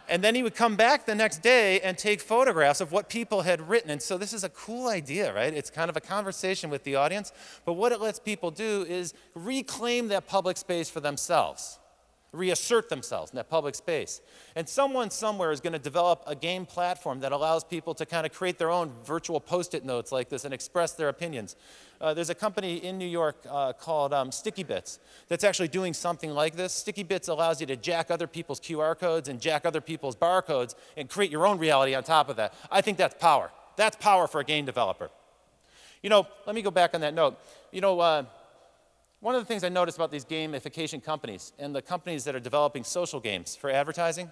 And then he would come back the next day and take photographs of what people had written. And so this is a cool idea, right? It's kind of a conversation with the audience. But what it lets people do is reclaim that public space for themselves, reassert themselves in that public space. And someone somewhere is going to develop a game platform that allows people to kind of create their own virtual Post-it notes like this and express their opinions. There's a company in New York called Sticky Bits that's actually doing something like this. Sticky Bits allows you to jack other people's QR codes and jack other people's barcodes and create your own reality on top of that. I think that's power. That's power for a game developer. You know, let me go back on that note. You know, one of the things I noticed about these gamification companies and the companies that are developing social games for advertising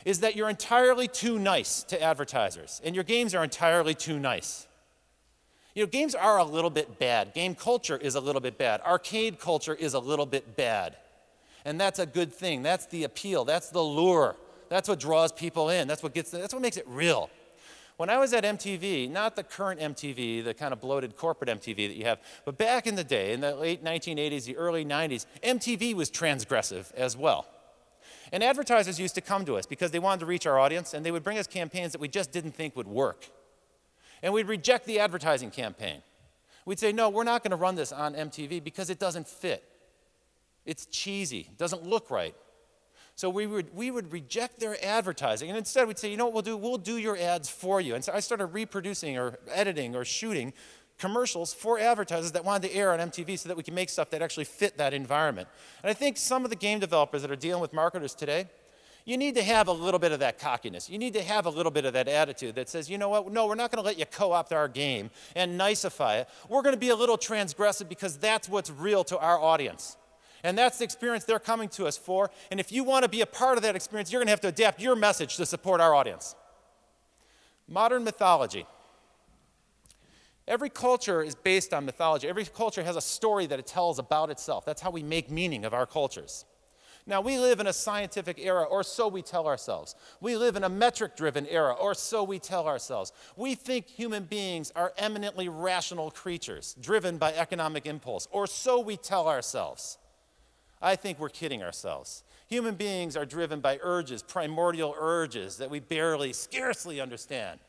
is that you're entirely too nice to advertisers, and your games are entirely too nice. You know, games are a little bit bad. Game culture is a little bit bad. Arcade culture is a little bit bad. And that's a good thing. That's the appeal. That's the lure. That's what draws people in. That's what makes it real. When I was at MTV, not the current MTV, the kind of bloated corporate MTV that you have, but back in the day, in the late 1980s, the early 90s, MTV was transgressive as well. And advertisers used to come to us because they wanted to reach our audience, and they would bring us campaigns that we just didn't think would work. And we'd reject the advertising campaign. We'd say, no, we're not going to run this on MTV because it doesn't fit. It's cheesy. It doesn't look right. So we would reject their advertising, and instead we'd say, you know what we'll do? We'll do your ads for you. And so I started reproducing or editing or shooting commercials for advertisers that wanted to air on MTV so that we can make stuff that actually fit that environment. And I think some of the game developers that are dealing with marketers today, you need to have a little bit of that cockiness. You need to have a little bit of that attitude that says, you know what, no, we're not going to let you co-opt our game and nicify it. We're going to be a little transgressive because that's what's real to our audience. And that's the experience they're coming to us for. And if you want to be a part of that experience, you're going to have to adapt your message to support our audience. Modern mythology. Every culture is based on mythology. Every culture has a story that it tells about itself. That's how we make meaning of our cultures. Now, we live in a scientific era, or so we tell ourselves. We live in a metric-driven era, or so we tell ourselves. We think human beings are eminently rational creatures, driven by economic impulse, or so we tell ourselves. I think we're kidding ourselves. Human beings are driven by urges, primordial urges that we scarcely understand.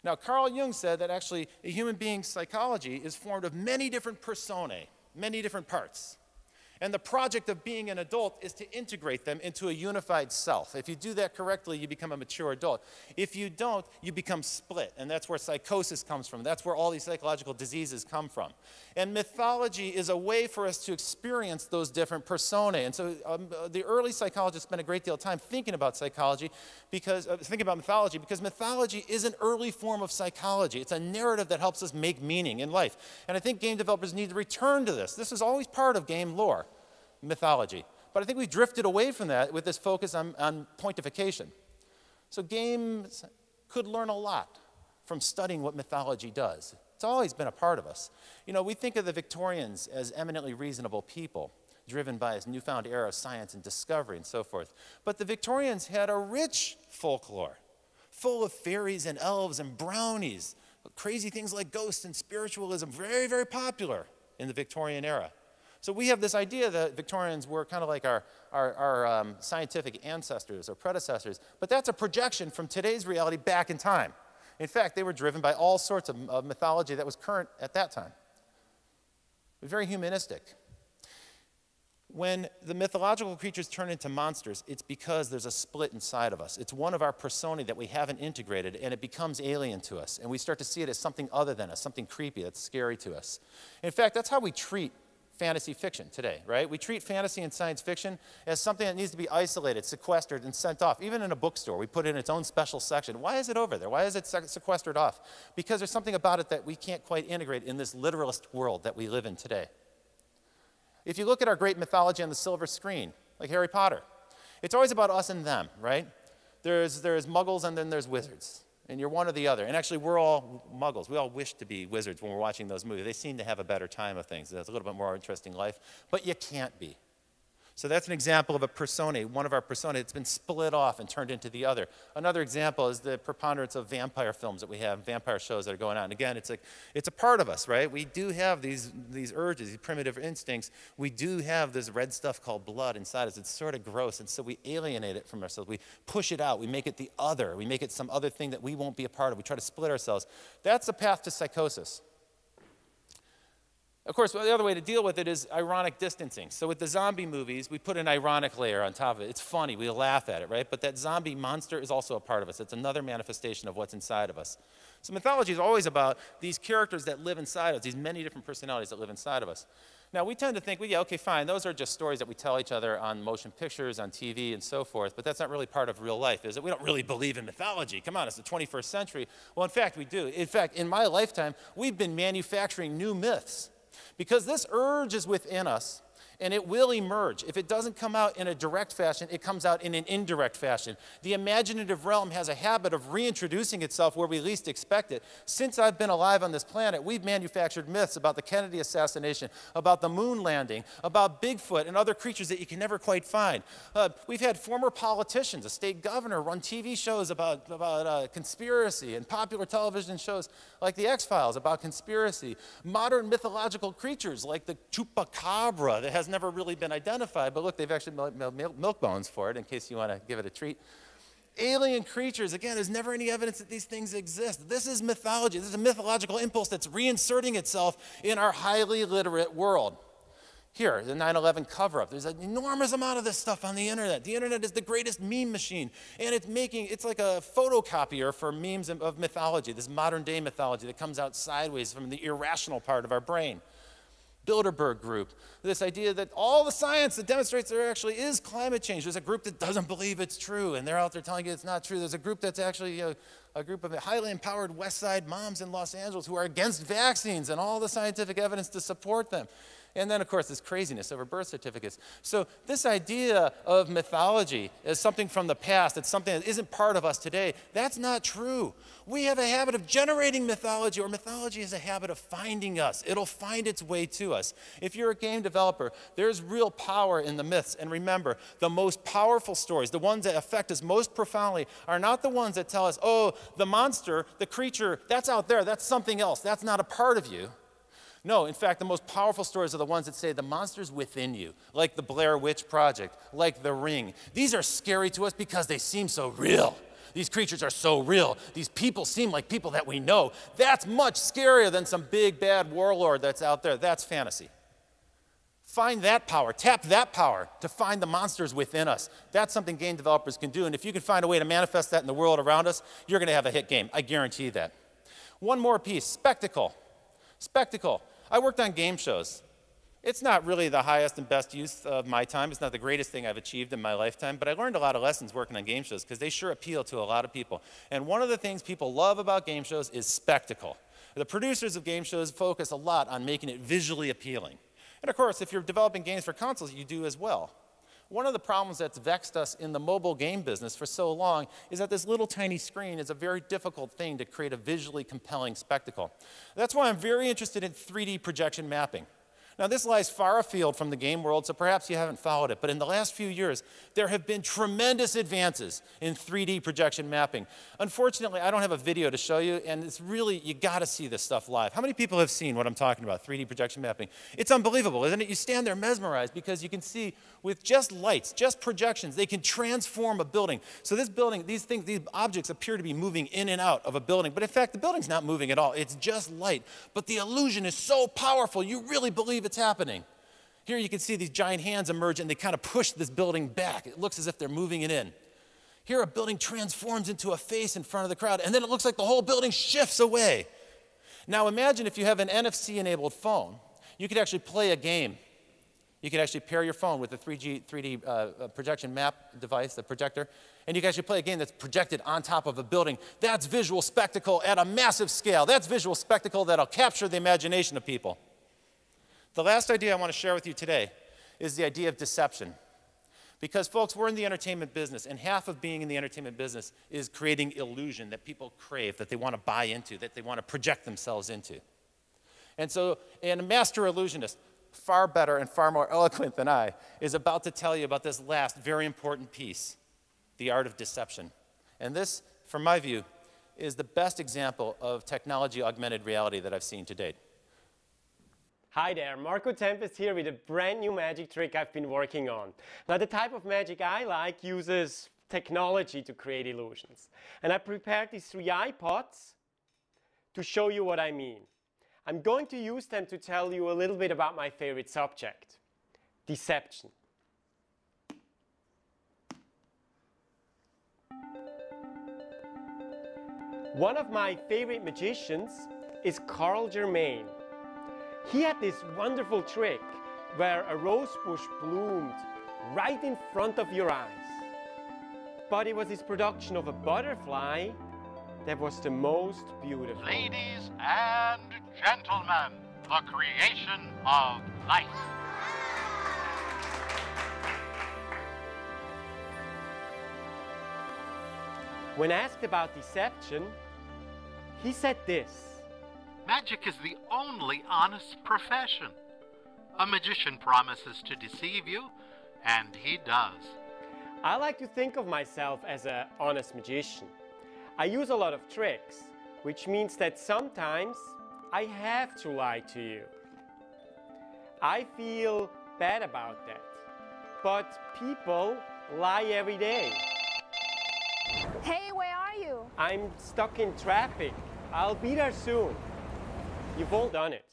Now, Carl Jung said that actually a human being's psychology is formed of many different personae, many different parts. And the project of being an adult is to integrate them into a unified self. If you do that correctly, you become a mature adult. If you don't, you become split. And that's where psychosis comes from. That's where all these psychological diseases come from. And mythology is a way for us to experience those different personae. And so the early psychologists spent a great deal of time thinking about mythology because mythology is an early form of psychology. It's a narrative that helps us make meaning in life. And I think game developers need to return to this. This is always part of game lore. Mythology. But I think we've drifted away from that with this focus on pointification. So games could learn a lot from studying what mythology does. It's always been a part of us. You know, we think of the Victorians as eminently reasonable people, driven by this newfound era of science and discovery and so forth. But the Victorians had a rich folklore, full of fairies and elves and brownies, crazy things like ghosts and spiritualism, very, very popular in the Victorian era. So we have this idea that Victorians were kind of like our scientific ancestors or predecessors, but that's a projection from today's reality back in time. In fact, they were driven by all sorts of mythology that was current at that time. It was very humanistic. When the mythological creatures turn into monsters, it's because there's a split inside of us. It's one of our personae that we haven't integrated, and it becomes alien to us. And we start to see it as something other than us, something creepy that's scary to us. In fact, that's how we treat fantasy fiction today, right? We treat fantasy and science fiction as something that needs to be isolated, sequestered, and sent off. Even in a bookstore, we put it in its own special section. Why is it over there? Why is it sequestered off? Because there's something about it that we can't quite integrate in this literalist world that we live in today. If you look at our great mythology on the silver screen, like Harry Potter, it's always about us and them, right? There's muggles and then there's wizards. And you're one or the other. And actually, we're all muggles. We all wish to be wizards when we're watching those movies. They seem to have a better time of things. It's a little bit more interesting life. But you can't be. So that's an example of a personae, one of our personae that's been split off and turned into the other. Another example is the preponderance of vampire films that we have, vampire shows that are going on. And again, it's a part of us, right? We do have these urges, these primitive instincts. We do have this red stuff called blood inside us. It's sort of gross, and so we alienate it from ourselves. We push it out. We make it the other. We make it some other thing that we won't be a part of. We try to split ourselves. That's a path to psychosis. Of course, the other way to deal with it is ironic distancing. So with the zombie movies, we put an ironic layer on top of it. It's funny, we laugh at it, right? But that zombie monster is also a part of us. It's another manifestation of what's inside of us. So mythology is always about these characters that live inside us, these many different personalities that live inside of us. Now, we tend to think, well, yeah, okay, fine, those are just stories that we tell each other on motion pictures, on TV, and so forth, but that's not really part of real life, is it? We don't really believe in mythology. Come on, it's the 21st century. Well, in fact, we do. In fact, in my lifetime, we've been manufacturing new myths. Because this urge is within us, and it will emerge. If it doesn't come out in a direct fashion, it comes out in an indirect fashion. The imaginative realm has a habit of reintroducing itself where we least expect it. Since I've been alive on this planet, we've manufactured myths about the Kennedy assassination, about the moon landing, about Bigfoot and other creatures that you can never quite find. We've had former politicians, a state governor, run TV shows about conspiracy, and popular television shows like The X-Files about conspiracy. Modern mythological creatures like the chupacabra that has never really been identified, but look, they've actually milk bones for it in case you want to give it a treat. Alien creatures, again, there's never any evidence that these things exist. This is mythology. This is a mythological impulse that's reinserting itself in our highly literate world. Here, the 9/11 cover-up. There's an enormous amount of this stuff on the internet. The internet is the greatest meme machine, and it's like a photocopier for memes of mythology, this modern-day mythology that comes out sideways from the irrational part of our brain. Bilderberg group, this idea that all the science that demonstrates there actually is climate change. There's a group that doesn't believe it's true, and they're out there telling you it's not true. There's a group that's actually a group of highly empowered West Side moms in Los Angeles who are against vaccines and all the scientific evidence to support them. And then, of course, this craziness over birth certificates. So this idea of mythology as something from the past, it's something that isn't part of us today, that's not true. We have a habit of generating mythology, or mythology is a habit of finding us. It'll find its way to us. If you're a game developer, there's real power in the myths. And remember, the most powerful stories, the ones that affect us most profoundly, are not the ones that tell us, oh, the monster, the creature, that's out there, that's something else, that's not a part of you. No, in fact, the most powerful stories are the ones that say the monster's within you, like the Blair Witch Project, like The Ring. These are scary to us because they seem so real. These creatures are so real. These people seem like people that we know. That's much scarier than some big bad warlord that's out there. That's fantasy. Find that power, tap that power to find the monsters within us. That's something game developers can do, and if you can find a way to manifest that in the world around us, you're going to have a hit game. I guarantee that. One more piece, spectacle. Spectacle. I worked on game shows. It's not really the highest and best use of my time. It's not the greatest thing I've achieved in my lifetime, but I learned a lot of lessons working on game shows because they sure appeal to a lot of people. And one of the things people love about game shows is spectacle. The producers of game shows focus a lot on making it visually appealing. And of course, if you're developing games for consoles, you do as well. One of the problems that's vexed us in the mobile game business for so long is that this little tiny screen is a very difficult thing to create a visually compelling spectacle. That's why I'm very interested in 3D projection mapping. Now, this lies far afield from the game world, so perhaps you haven't followed it. But in the last few years, there have been tremendous advances in 3D projection mapping. Unfortunately, I don't have a video to show you, and it's really, you got to see this stuff live. How many people have seen what I'm talking about, 3D projection mapping? It's unbelievable, isn't it? You stand there mesmerized because you can see with just lights, just projections, they can transform a building. So this building, these objects appear to be moving in and out of a building, but in fact, the building's not moving at all. It's just light. But the illusion is so powerful, you really believe it's happening. Here you can see these giant hands emerge and they kind of push this building back. It looks as if they're moving it in. Here a building transforms into a face in front of the crowd and then it looks like the whole building shifts away. Now imagine if you have an NFC-enabled phone, you could actually play a game. You could actually pair your phone with a 3D projection map device, the projector, and you can actually play a game that's projected on top of a building. That's visual spectacle at a massive scale. That's visual spectacle that'll capture the imagination of people. The last idea I want to share with you today is the idea of deception. Because, folks, we're in the entertainment business, and half of being in the entertainment business is creating illusion that people crave, that they want to buy into, that they want to project themselves into. And so, and a master illusionist, far better and far more eloquent than I, is about to tell you about this last very important piece, the art of deception. And this, from my view, is the best example of technology augmented reality that I've seen to date. Hi there, Marco Tempest here with a brand new magic trick I've been working on. Now the type of magic I like uses technology to create illusions. And I prepared these 3 iPods to show you what I mean. I'm going to use them to tell you a little bit about my favorite subject, deception. One of my favorite magicians is Carl Germain. He had this wonderful trick where a rose bush bloomed right in front of your eyes. But it was his production of a butterfly that was the most beautiful. Ladies and gentlemen, the creation of light. When asked about deception, he said this. Magic is the only honest profession. A magician promises to deceive you, and he does. I like to think of myself as an honest magician. I use a lot of tricks, which means that sometimes I have to lie to you. I feel bad about that, but people lie every day. Hey, where are you? I'm stuck in traffic. I'll be there soon. You've all done it.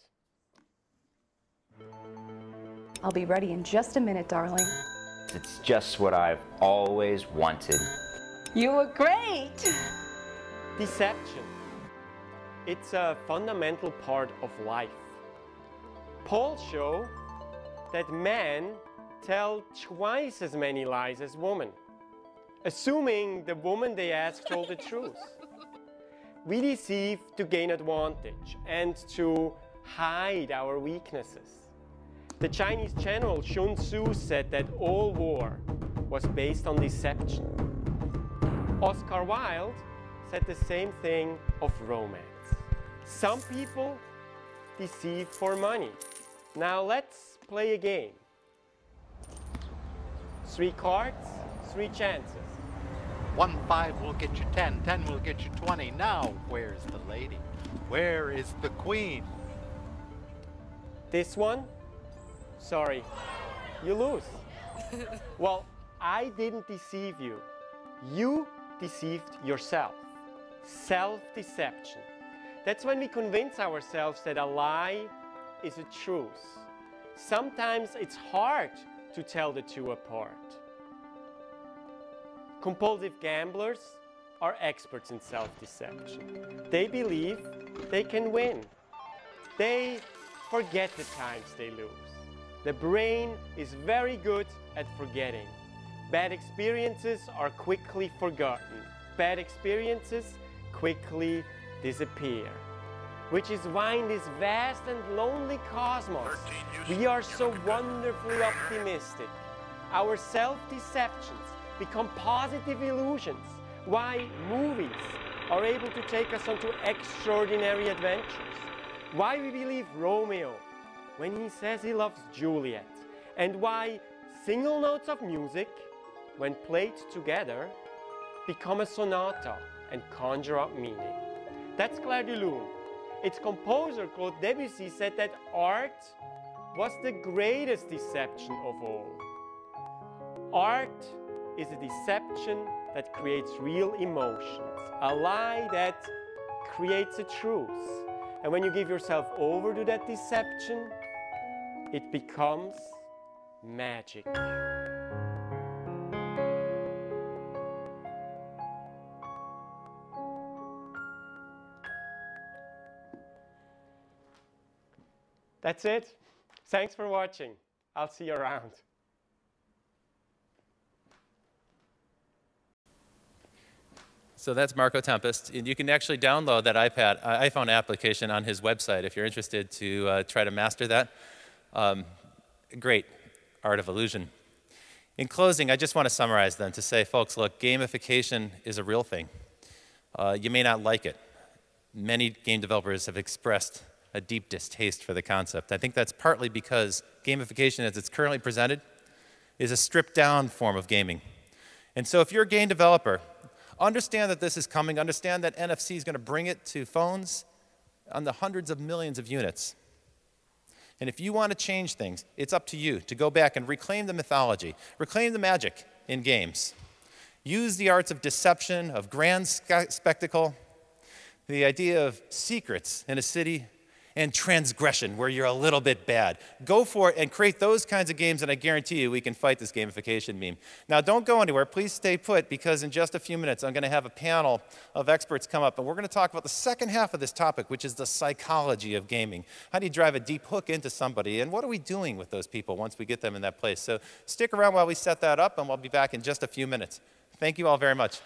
I'll be ready in just a minute, darling. It's just what I've always wanted. You were great! Deception. It's a fundamental part of life. Polls show that men tell twice as many lies as women, assuming the woman they ask told the truth. We deceive to gain advantage and to hide our weaknesses. The Chinese general Sun Tzu said that all war was based on deception. Oscar Wilde said the same thing of romance. Some people deceive for money. Now let's play a game. 3 cards, 3 chances. 1 5 will get you 10, 10 will get you 20. Now, where's the lady? Where is the queen? This one? Sorry, you lose. Well, I didn't deceive you. You deceived yourself. Self-deception. That's when we convince ourselves that a lie is a truth. Sometimes it's hard to tell the two apart. Compulsive gamblers are experts in self-deception. They believe they can win. They forget the times they lose. The brain is very good at forgetting. Bad experiences are quickly forgotten. Bad experiences quickly disappear. Which is why in this vast and lonely cosmos, we are so wonderfully optimistic. Our self-deceptions become positive illusions. Why movies are able to take us onto extraordinary adventures. Why we believe Romeo when he says he loves Juliet, and why single notes of music, when played together, become a sonata and conjure up meaning. That's Clair de Lune. Its composer, Claude Debussy, said that art was the greatest deception of all. Art is a deception that creates real emotions, a lie that creates a truth. And when you give yourself over to that deception, it becomes magic. That's it. Thanks for watching. I'll see you around. So that's Marco Tempest. And you can actually download that iPhone application on his website if you're interested to try to master that. Great, Art of Illusion. In closing, I just want to summarize then to say, folks, look, gamification is a real thing. You may not like it. Many game developers have expressed a deep distaste for the concept. I think that's partly because gamification, as it's currently presented, is a stripped-down form of gaming. And so if you're a game developer, understand that this is coming. Understand that NFC is going to bring it to phones on the hundreds of millions of units. And if you want to change things, it's up to you to go back and reclaim the mythology, reclaim the magic in games. Use the arts of deception, of grand spectacle, the idea of secrets in a city, and transgression, where you're a little bit bad. Go for it and create those kinds of games, and I guarantee you we can fight this gamification meme. Now, don't go anywhere. Please stay put, because in just a few minutes, I'm going to have a panel of experts come up, and we're going to talk about the second half of this topic, which is the psychology of gaming. How do you drive a deep hook into somebody, and what are we doing with those people once we get them in that place? So stick around while we set that up, and we'll be back in just a few minutes. Thank you all very much.